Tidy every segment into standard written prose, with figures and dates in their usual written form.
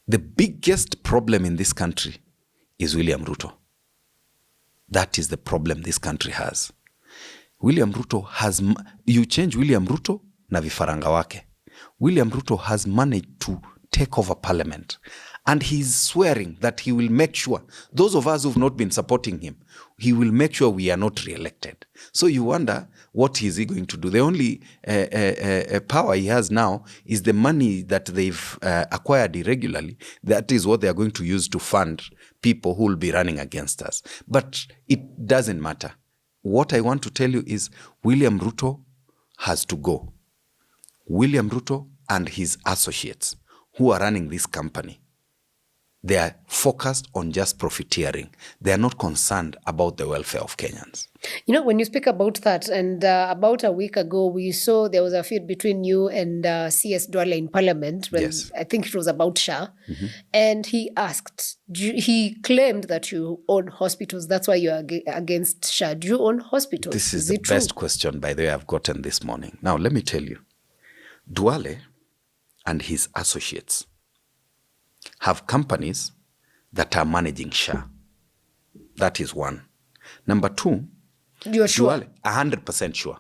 The biggest problem in this country is William Ruto. That is the problem this country has. William Ruto has, you change William Ruto na vifaranga wake. William Ruto has managed to take over parliament. And he's swearing that he will make sure, those of us who've not been supporting him, he will make sure we are not re-elected. So you wonder, what is he going to do? The only power he has now is the money that they've acquired irregularly. That is what they are going to use to fund people who will be running against us. But it doesn't matter. What I want to tell you is William Ruto has to go. William Ruto and his associates who are running this company, they are focused on just profiteering. They are not concerned about the welfare of Kenyans. You know, when you speak about that, and about a week ago, we saw there was a feud between you and CS Duale in Parliament. When Yes. I think it was about SHA. And he asked, he claimed that you own hospitals. That's why you're against SHA. Do you own hospitals? This is the best question, by the way, I've gotten this morning. Now, let me tell you. Duale and his associates have companies that are managing SHA. That is one. Number two, You're sure? Duale, 100% sure.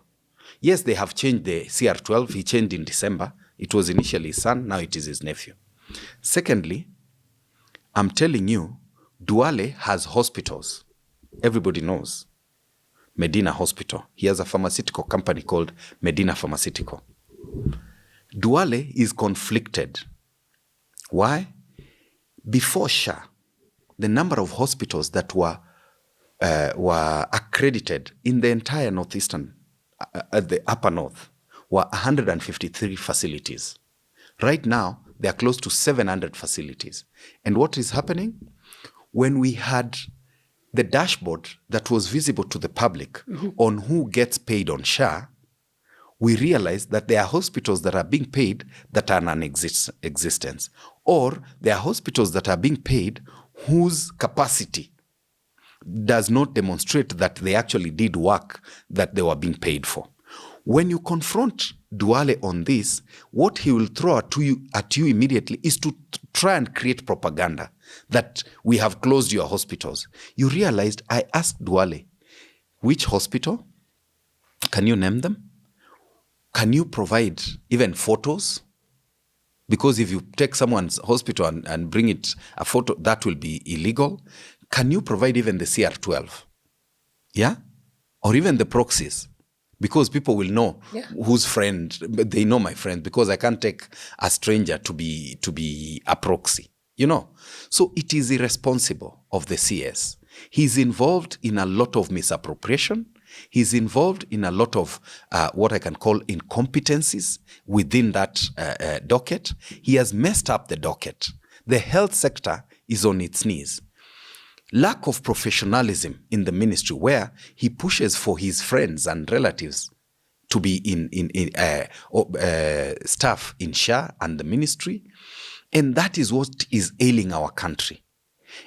Yes, they have changed the CR12. He changed in December. It was initially his son, now it is his nephew. Secondly, I'm telling you, Duale has hospitals. Everybody knows. Medina Hospital. He has a pharmaceutical company called Medina Pharmaceutical. Duale is conflicted. Why? Before SHA, the number of hospitals that were accredited in the entire northeastern, the upper north, were 153 facilities. Right now, they are close to 700 facilities. And what is happening? When we had the dashboard that was visible to the public on who gets paid on SHA, we realized that there are hospitals that are being paid that are non-existent, or there are hospitals that are being paid whose capacity does not demonstrate that they actually did work that they were being paid for. When you confront Duale on this, what he will throw at you immediately is to try and create propaganda that we have closed your hospitals. You realized, I asked Duale, which hospital? Can you name them? Can you provide even photos? Because if you take someone's hospital and bring it a photo, that will be illegal. Can you provide even the CR12? Yeah? Or even the proxies? Because people will know whose friend, they know my friend, because I can't take a stranger to be a proxy, you know? So it is irresponsible of the CS. He's involved in a lot of misappropriation. He's involved in a lot of what I can call incompetencies within that docket. He has messed up the docket. The health sector is on its knees. Lack of professionalism in the ministry, where he pushes for his friends and relatives to be in staff in SHA and the ministry. And that is what is ailing our country.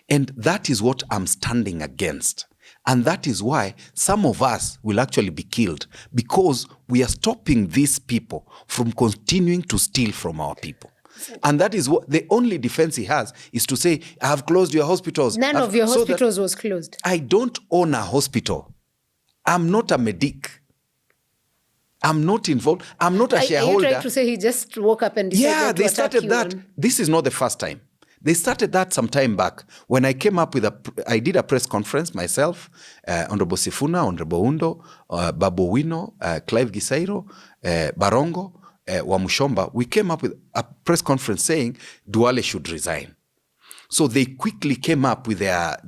And that is what I'm standing against. And that is why some of us will actually be killed, because we are stopping these people from continuing to steal from our people. And that is what the only defense he has is to say, I have closed your hospitals. None of your hospitals was closed. I don't own a hospital. I'm not a medic. I'm not involved. I'm not a shareholder. Are you trying to say he just woke up and decided yeah, to they started that. This is not the first time. They started that some time back when I came up with I did a press conference myself, Honorable Sifuna, Honorable Undo, Babu Wino, Clive Gisairo, Barongo, Wamushomba. We came up with a press conference saying Duale should resign. So they quickly came up with their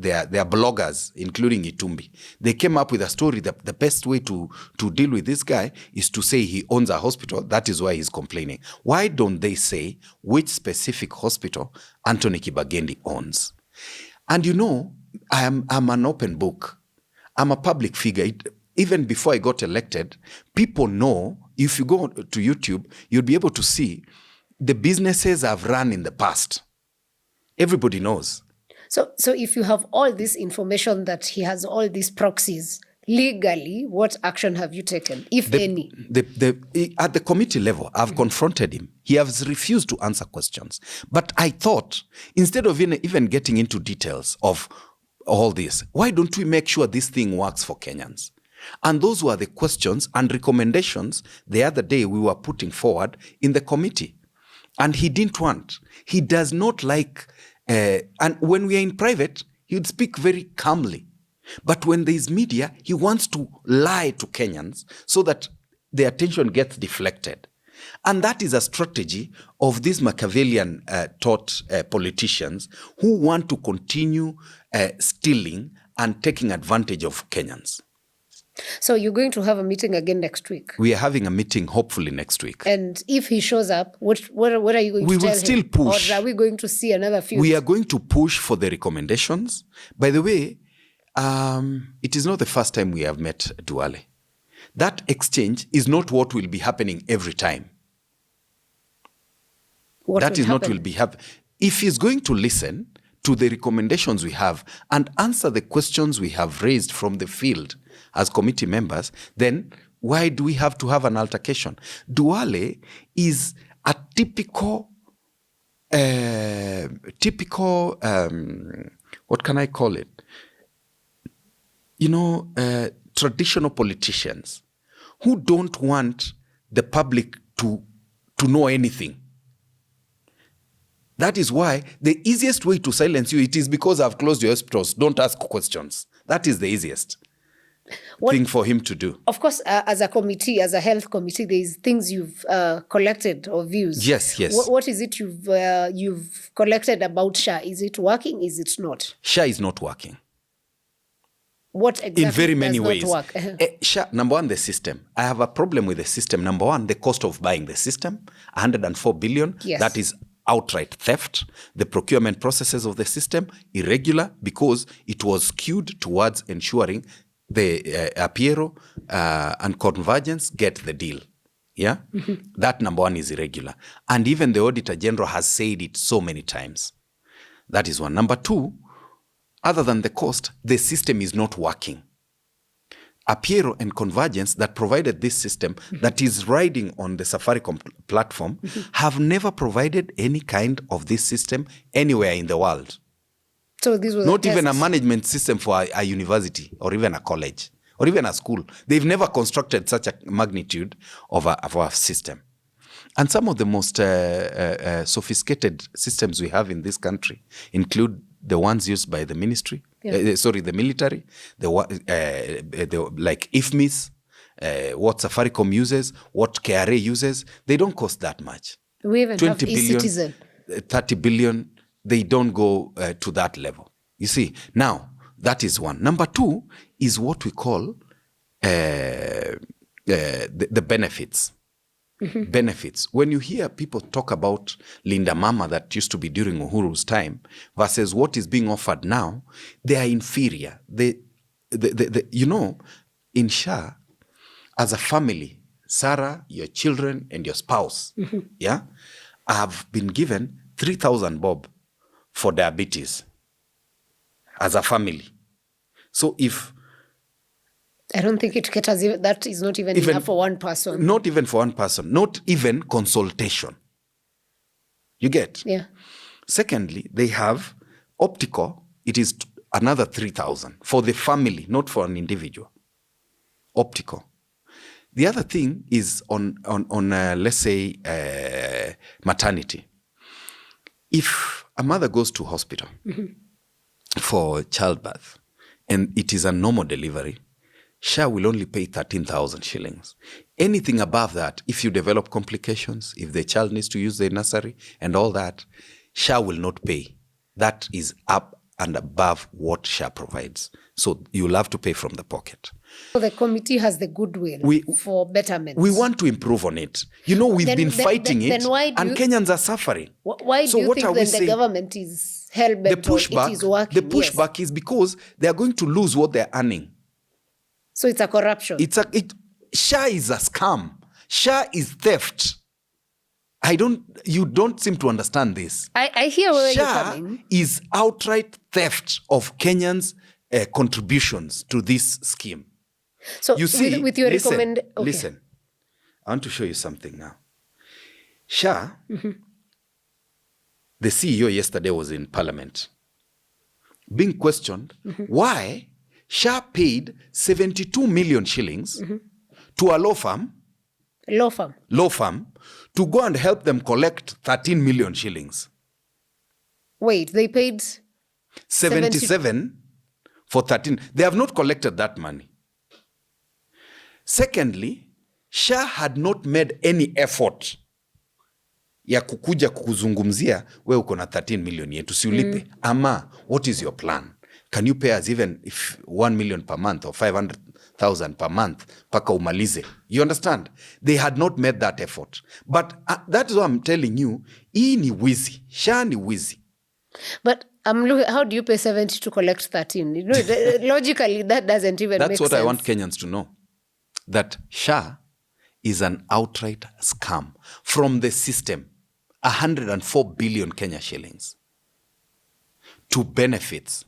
bloggers, including Itumbi. They came up with a story that the best way to deal with this guy is to say he owns a hospital. That is why he's complaining. Why don't they say which specific hospital Anthony Kibagendi owns? And you know, I'm an open book. I'm a public figure. Even before I got elected, people know, if you go to YouTube, you'll be able to see the businesses I've run in the past. Everybody knows. So if you have all this information that he has all these proxies legally, what action have you taken, if any? At the committee level, I've confronted him. He has refused to answer questions. But I thought, instead of even getting into details of all this, why don't we make sure this thing works for Kenyans? And those were the questions and recommendations the other day we were putting forward in the committee. And he didn't want. He does not like, and when we are in private, he would speak very calmly. But when there is media, he wants to lie to Kenyans so that the attention gets deflected. And that is a strategy of these Machiavellian taught politicians who want to continue stealing and taking advantage of Kenyans. So you're going to have a meeting again next week? We are having a meeting hopefully next week. And if he shows up, what are you going to tell him? We will still push. Or are we going to see another few? We are going to push for the recommendations. By the way, it is not the first time we have met Duale. That exchange is not what will be happening every time. That is not what will be happening. If he's going to listen to the recommendations we have and answer the questions we have raised from the field as committee members, then why do we have to have an altercation? Duale is a typical, what can I call it? Traditional politicians who don't want the public to know anything. That is why the easiest way to silence you, it is because I've closed your hospitals. Don't ask questions. That is the easiest thing for him to do. Of course, as a committee, as a health committee, there's things you've collected or views. Yes. What is it you've collected about SHA? Is it working? Is it not? SHA is not working. What exactly in very many does ways. Not work? SHA, number one, the system. I have a problem with the system. Number one, the cost of buying the system, 104 billion. Yes. That is outright theft. The procurement processes of the system, irregular, because it was skewed towards ensuring the Apiero and Convergence get the deal. Yeah? Mm-hmm. That number one is irregular. And even the Auditor General has said it so many times. That is one. Number two, other than the cost, the system is not working. Apiero and Convergence that provided this system that is riding on the Safaricom platform have never provided any kind of this system anywhere in the world. So this was not even a management system for a university or even a college or even a school. They've never constructed such a magnitude of a system. And some of the most sophisticated systems we have in this country include the ones used by the ministry, the military, like IFMIS, what Safaricom uses, what KRA uses. They don't cost that much. We even 20 have billion, e-citizen. 30 billion, they don't go to that level. You see, now, that is one. Number two is what we call the benefits. Mm-hmm. Benefits. When you hear people talk about Linda Mama that used to be during Uhuru's time versus what is being offered now, they are inferior. In SHA, as a family, Sarah, your children, and your spouse, have been given 3,000 bob for diabetes as a family. So if I don't think it caters. That is not even enough for one person. Not even for one person. Not even consultation. You get? Yeah. Secondly, they have optical. It is another 3,000 for the family, not for an individual. Optical. The other thing is on let's say, maternity. If a mother goes to hospital for childbirth and it is a normal delivery, SHA will only pay 13,000 shillings. Anything above that, if you develop complications, if the child needs to use the nursery and all that, SHA will not pay. That is up and above what SHA provides. So you'll have to pay from the pocket. So the committee has the goodwill for betterment. We want to improve on it. We've been fighting it, and Kenyans are suffering. Why do you think that the government is hell-bent or it is working? The pushback is because they are going to lose what they're earning. So it's a corruption. SHA is a scam. SHA is theft. You don't seem to understand this. I hear where you're SHA coming. is outright theft of Kenyans' contributions to this scheme. So You see, with your listen, okay. listen. I want to show you something now. SHA, the CEO yesterday was in Parliament, being questioned why SHA paid 72 million shillings to a law firm to go and help them collect 13 million shillings. Wait, they paid 77 for 13. They have not collected that money. Secondly, SHA had not made any effort ya kukuja kukuzungumzia we uko na 13 million yetu siulipe. Ama, what is your plan? Can you pay us even if 1 million per month or 500,000 per month paka umalize? You understand? They had not made that effort. But that is what I'm telling you. Hii ni wizi. SHA ni wizi. But I'm looking, how do you pay 70 to collect 13? You know, logically, that doesn't even make sense. That's what I want Kenyans to know. That SHA is an outright scam from the system. 104 billion Kenya shillings to benefits,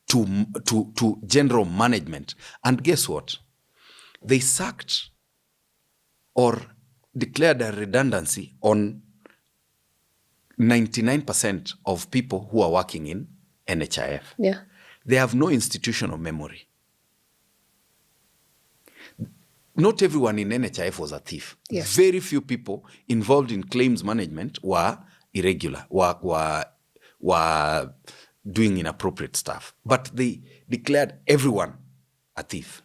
to general management. And guess what? They sacked or declared a redundancy on 99% of people who are working in NHIF. Yeah. They have no institutional memory. Not everyone in NHIF was a thief. Yes. Very few people involved in claims management were irregular, were doing inappropriate stuff. But they declared everyone a thief.